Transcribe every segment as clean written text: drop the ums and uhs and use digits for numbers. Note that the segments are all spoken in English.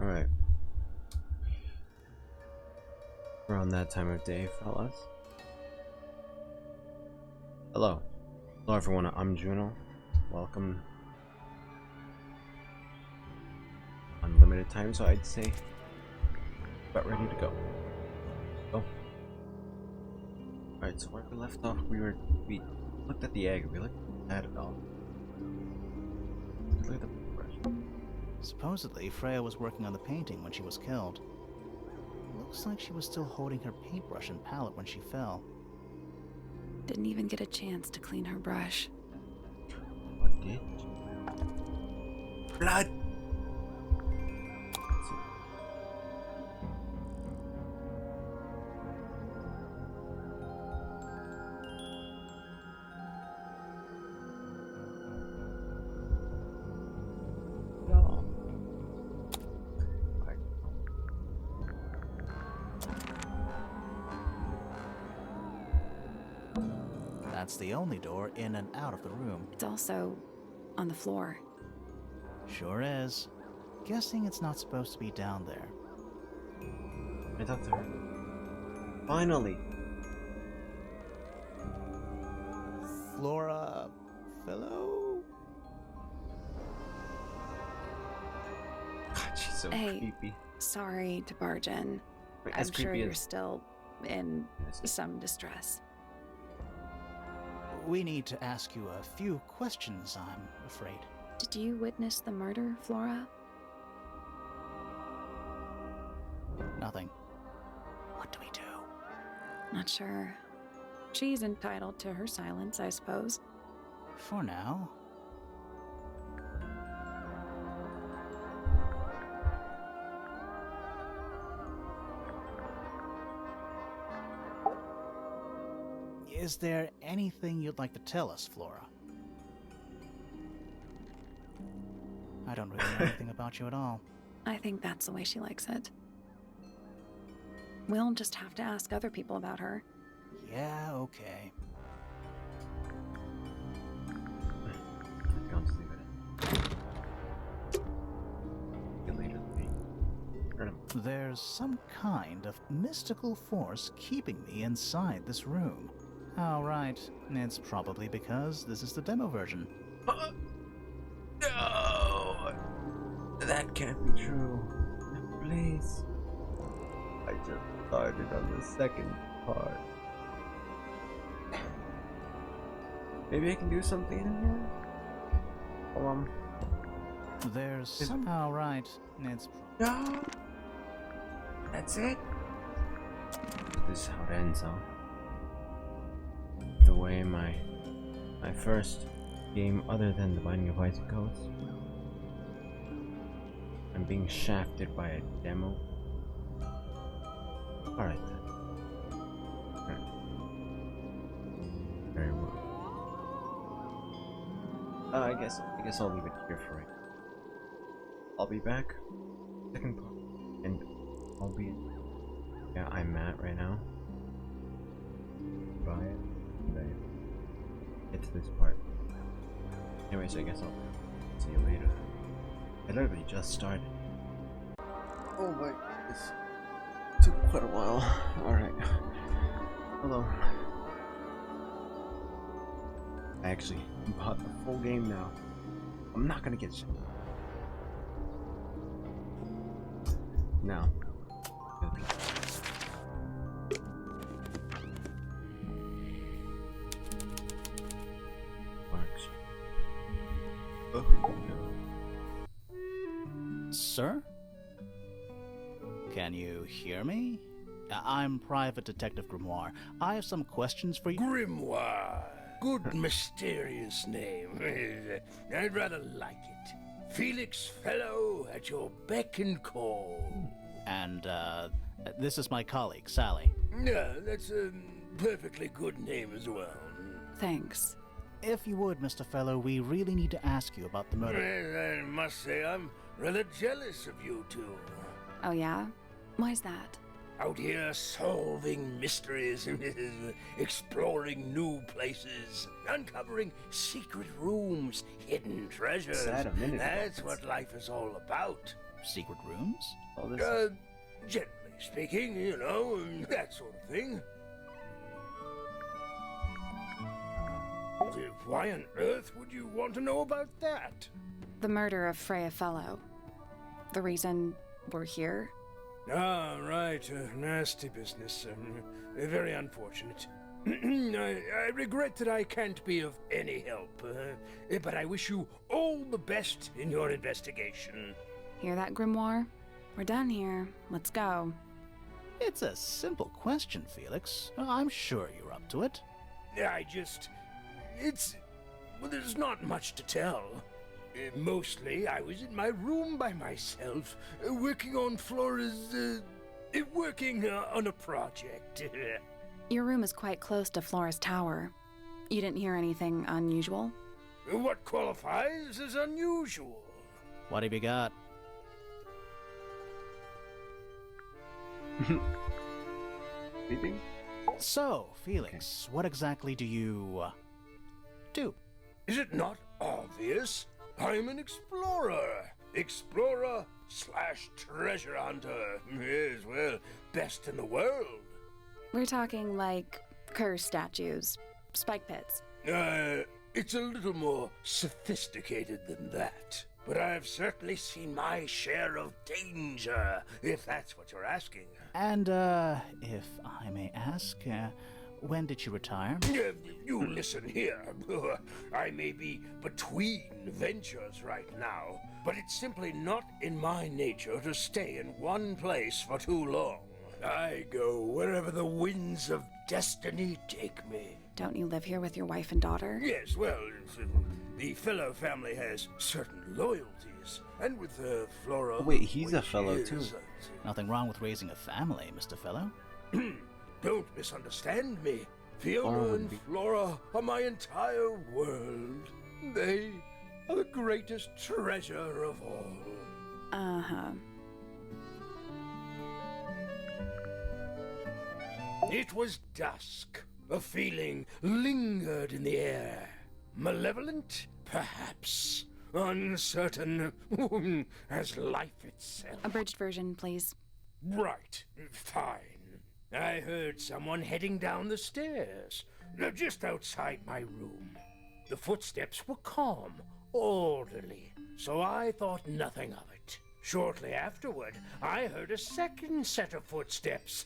Alright. Around that time of day, fellas. Hello. Hello everyone, I'm Juno. Welcome. Unlimited time, so I'd say about ready to go. Go. Alright, so where we left off, we looked at the egg, we looked at it all. Look at the brush. Supposedly, Freya was working on the painting when she was killed. Looks like she was still holding her paintbrush and palette when she fell. Didn't even get a chance to clean her brush. What did? Blood! That's the only door in and out of the room. It's also on the floor. Sure is. Guessing it's not supposed to be down there. I talked to her. Finally! Flora... fellow? God, she's so creepy. Sorry to barge in. Wait, I'm sure you're still in some distress. We need to ask you a few questions, I'm afraid. Did you witness the murder, Flora? Nothing. What do we do? Not sure. She's entitled to her silence, I suppose. For now. Is there anything you'd like to tell us, Flora? I don't really know anything about you at all. I think that's the way she likes it. We'll just have to ask other people about her. Yeah, okay. I'll just leave it in. Later, There's some kind of mystical force keeping me inside this room. Oh, right. It's probably because this is the demo version. No! That can't be true. Please. I just started on the second part. Maybe I can do something in here? Hold on. There's somehow right. It's No! That's it? This is how it ends, huh? The way my first game other than The Binding of Isaac goes. I'm being shafted by a demo. Alright then. Alright. Very well. I guess I'll leave it here for right now. I'll be back. Second part. And I'll be I'm at right now. Buy it. Get to this part. Anyways, I guess I'll see you later. I literally just started. Oh my goodness. Took quite a while. Alright. Hold on. I actually bought the full game now. I'm not gonna get shit. Now. Sir? Can you hear me? I'm Private Detective Grimoire. I have some questions for you. Grimoire. Good mysterious name. I'd rather like it. Felix Fellow at your beck and call. And, this is my colleague, Sally. Yeah, that's a perfectly good name as well. Thanks. If you would, Mr. Fellow, we really need to ask you about the murder. I must say I'm rather jealous of you two. Oh yeah? Why's that? Out here solving mysteries, exploring new places, uncovering secret rooms, hidden treasures. Said a minute ago. That's what life is all about. secret rooms? All this. Generally speaking, you know, that sort of thing. Why on earth would you want to know about that? The murder of Freya Fellow. The reason we're here. Ah, right. Nasty business. Very unfortunate. I regret that I can't be of any help, but I wish you all the best in your investigation. Hear that, Grimoire? We're done here. Let's go. It's a simple question, Felix. I'm sure you're up to it. Well, there's not much to tell. Mostly, I was in my room by myself, working on Flora's, working on a project. Your room is quite close to Flora's tower. You didn't hear anything unusual? What qualifies as unusual? What have you got? Anything? So, Felix, what exactly do you do? Is it not obvious? I'm an explorer. Explorer/treasure hunter. Yes, well, best in the world. We're talking like curse statues, spike pits. It's a little more sophisticated than that. But I've certainly seen my share of danger, if that's what you're asking. And, if I may ask, when did you retire? You listen here. I may be between ventures right now, but it's simply not in my nature to stay in one place for too long. I go wherever the winds of destiny take me. Don't you live here with your wife and daughter? Yes, well, the Fellow family has certain loyalties, and with Flora... Oh, wait, he's the a way she fellow is, too. Nothing wrong with raising a family, Mr. Fellow. Don't misunderstand me. Fiona and Flora are my entire world. They are the greatest treasure of all. Uh-huh. It was dusk. A feeling lingered in the air. Malevolent, perhaps. Uncertain, as life itself. Abridged version, please. Right, fine. I heard someone heading down the stairs, just outside my room. The footsteps were calm, orderly, so I thought nothing of it. Shortly afterward, I heard a second set of footsteps,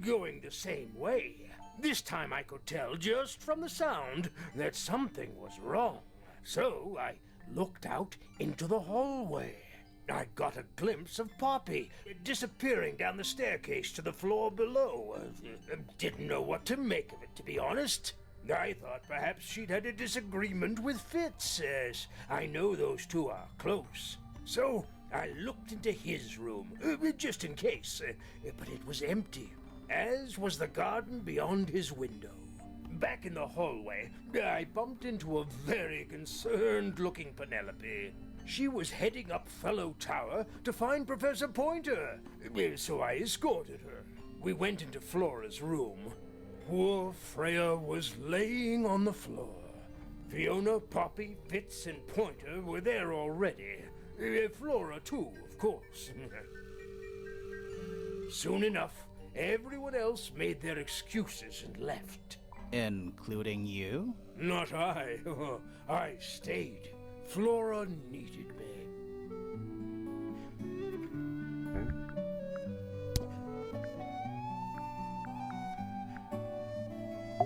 going the same way. This time I could tell just from the sound that something was wrong. So I looked out into the hallway. I got a glimpse of Poppy disappearing down the staircase to the floor below. Didn't know what to make of it, to be honest. I thought perhaps she'd had a disagreement with Fitz, as I know those two are close. So I looked into his room, just in case, but it was empty, as was the garden beyond his window. Back in the hallway, I bumped into a very concerned-looking Penelope. She was heading up Fellow Tower to find Professor Pointer, so I escorted her. We went into Flora's room. Poor Freya was laying on the floor. Fiona, Poppy, Fitz, and Pointer were there already. Flora, too, of course. Soon enough, everyone else made their excuses and left. Including you? Not I. I stayed. Flora needed me.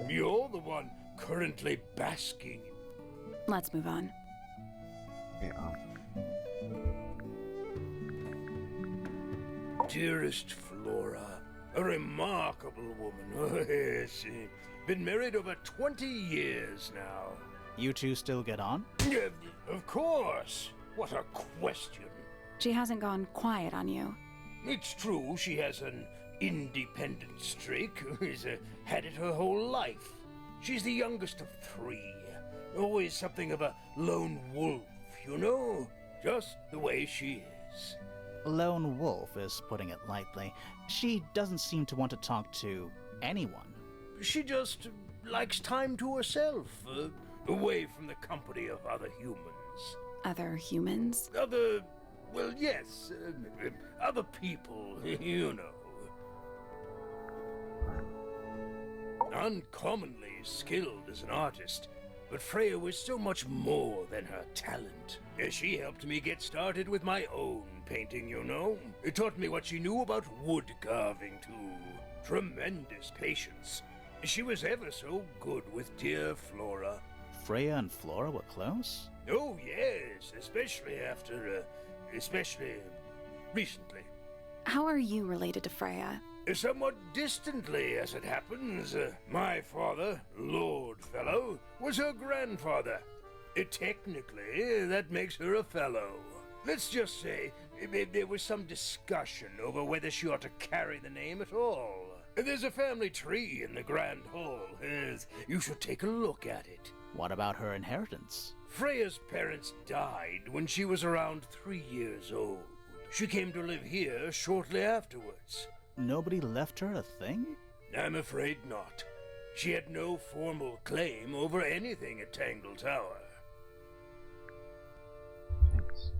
You're the one currently basking. Let's move on. Okay, Dearest Flora, a remarkable woman. Yes, been married over 20 years now. You two still get on? Of course. What a question. She hasn't gone quiet on you. It's true she has an independent streak. She's had it her whole life. She's the youngest of 3. Always something of a lone wolf, you know? Just the way she is. Lone wolf is putting it lightly. She doesn't seem to want to talk to anyone. She just likes time to herself, away from the company of other humans. Other humans? Other well, yes, other people, you know. Uncommonly skilled as an artist, but Freya was so much more than her talent. She helped me get started with my own painting, you know. It taught me what she knew about wood carving, too. Tremendous patience. She was ever so good with dear Flora. Freya and Flora were close? Oh, yes, especially recently. How are you related to Freya? Somewhat distantly, as it happens. My father, Lord Fellow, was her grandfather. Technically, that makes her a fellow. Let's just say there was some discussion over whether she ought to carry the name at all. There's a family tree in the Grand Hall. You should take a look at it. What about her inheritance? Freya's parents died when she was around 3 years old. She came to live here shortly afterwards. Nobody left her a thing? I'm afraid not. She had no formal claim over anything at Tangle Tower. Thanks.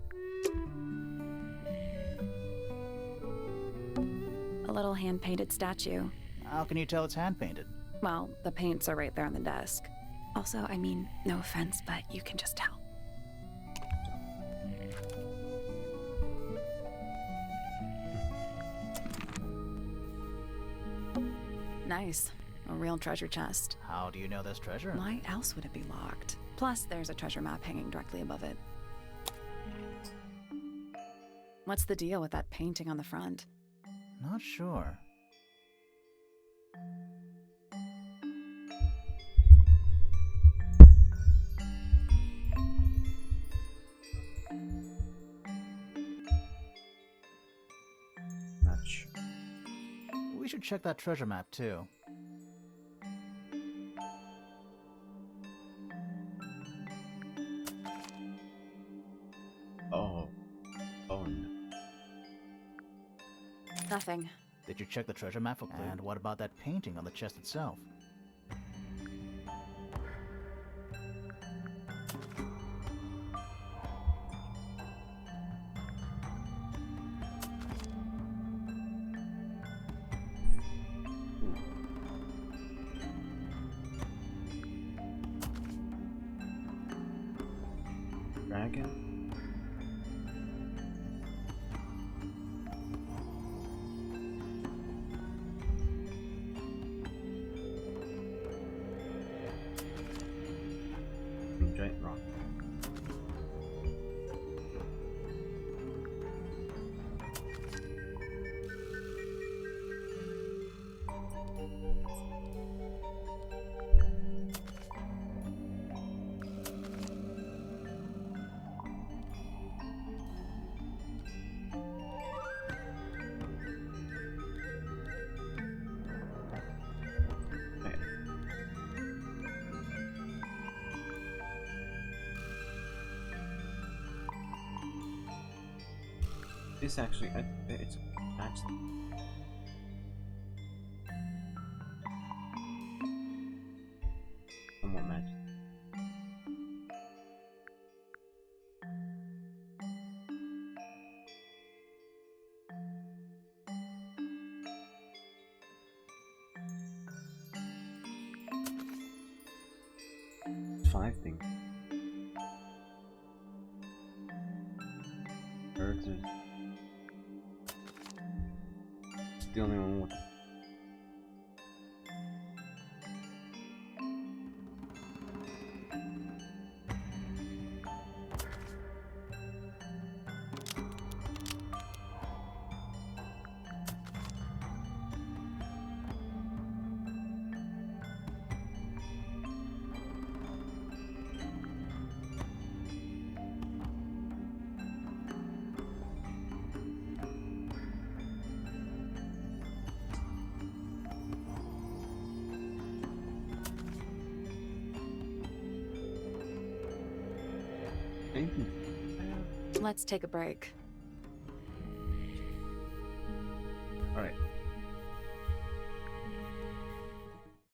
A little hand-painted statue. How can you tell it's hand-painted? Well, the paints are right there on the desk. Also, I mean, no offense, but you can just tell. Nice. A real treasure chest. How do you know there's treasure? Why else would it be locked? Plus, there's a treasure map hanging directly above it. What's the deal with that painting on the front? Not sure. Much. We should check that treasure map too. Oh. Oh no. Nothing. Did you check the treasure map for clues? And what about that painting on the chest itself? Dragon? Giant rock. This actually, it's matched. Somewhat matched. Five things. Birds are. The only one with Let's take a break.